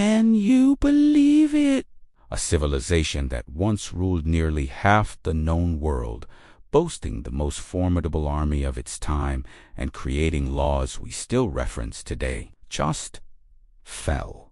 Can you believe it? A civilization that once ruled nearly half the known world, boasting the most formidable army of its time and creating laws we still reference today, just fell,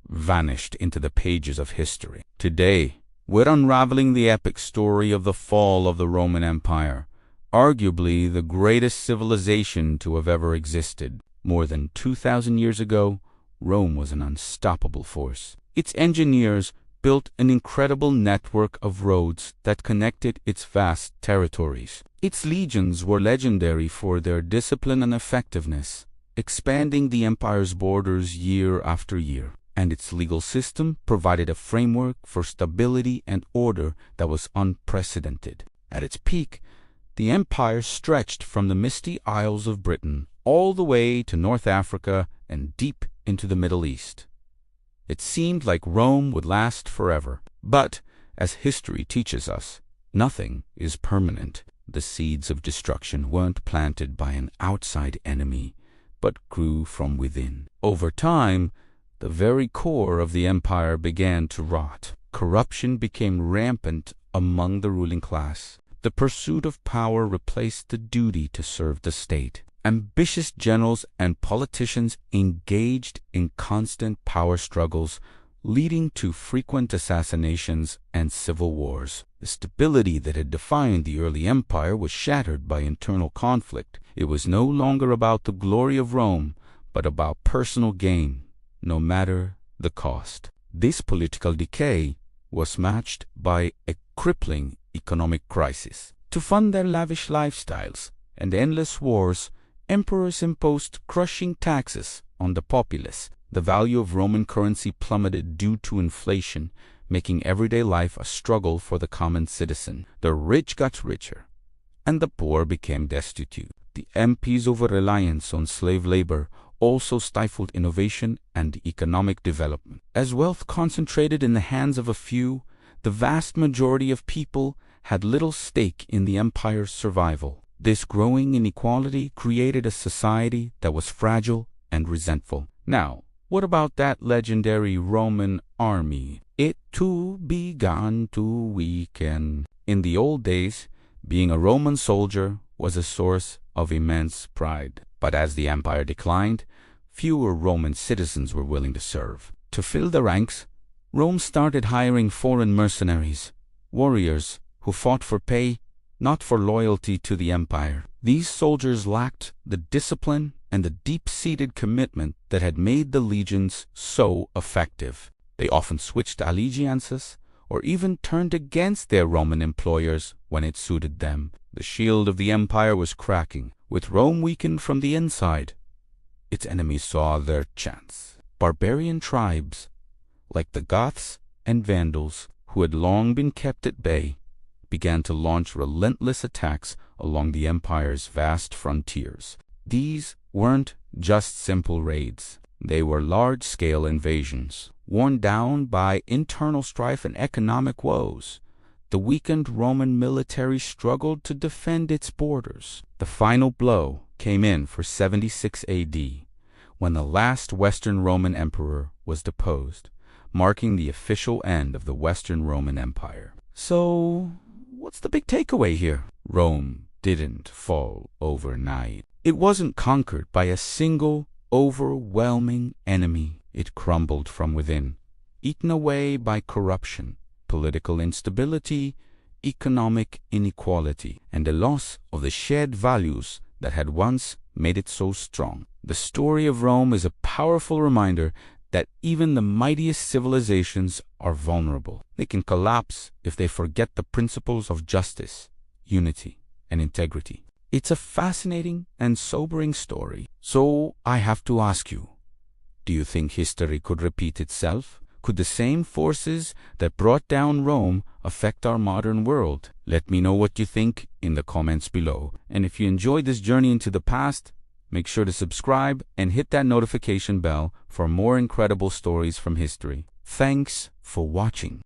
vanished into the pages of history. Today, we're unraveling the epic story of the fall of the Roman Empire, arguably the greatest civilization to have ever existed. More than 2,000 years ago, Rome was an unstoppable force. Its engineers built an incredible network of roads that connected its vast territories. Its legions were legendary for their discipline and effectiveness, expanding the empire's borders year after year. And its legal system provided a framework for stability and order that was unprecedented. At its peak, the empire stretched from the misty Isles of Britain all the way to North Africa and deep into the Middle East. It seemed like Rome would last forever. But, as history teaches us, nothing is permanent. The seeds of destruction weren't planted by an outside enemy, but grew from within. Over time, the very core of the empire began to rot. Corruption became rampant among the ruling class. The pursuit of power replaced the duty to serve the state. Ambitious generals and politicians engaged in constant power struggles, leading to frequent assassinations and civil wars. The stability that had defined the early empire was shattered by internal conflict. It was no longer about the glory of Rome, but about personal gain, no matter the cost. This political decay was matched by a crippling economic crisis. To fund their lavish lifestyles and endless wars, emperors imposed crushing taxes on the populace. The value of Roman currency plummeted due to inflation, making everyday life a struggle for the common citizen. The rich got richer, and the poor became destitute. The empire's over-reliance on slave labor also stifled innovation and economic development. As wealth concentrated in the hands of a few, the vast majority of people had little stake in the empire's survival. This growing inequality created a society that was fragile and resentful. Now, what about that legendary Roman army? It too began to weaken. In the old days, being a Roman soldier was a source of immense pride. But as the empire declined, fewer Roman citizens were willing to serve. To fill the ranks, Rome started hiring foreign mercenaries, warriors who fought for pay, not for loyalty to the empire. These soldiers lacked the discipline and the deep-seated commitment that had made the legions so effective. They often switched allegiances or even turned against their Roman employers when it suited them. The shield of the empire was cracking. With Rome weakened from the inside, its enemies saw their chance. Barbarian tribes, like the Goths and Vandals, who had long been kept at bay, began to launch relentless attacks along the empire's vast frontiers. These weren't just simple raids. They were large-scale invasions. Worn down by internal strife and economic woes, the weakened Roman military struggled to defend its borders. The final blow came in for 76 AD, when the last Western Roman emperor was deposed, marking the official end of the Western Roman Empire. So, what's the big takeaway here? Rome didn't fall overnight. It wasn't conquered by a single, overwhelming enemy. It crumbled from within, eaten away by corruption, political instability, economic inequality, and the loss of the shared values that had once made it so strong. The story of Rome is a powerful reminder that even the mightiest civilizations are vulnerable. They can collapse if they forget the principles of justice, unity, and integrity. It's a fascinating and sobering story. So I have to ask you, do you think history could repeat itself? Could the same forces that brought down Rome affect our modern world? Let me know what you think in the comments below. And if you enjoyed this journey into the past, make sure to subscribe and hit that notification bell for more incredible stories from history. Thanks for watching.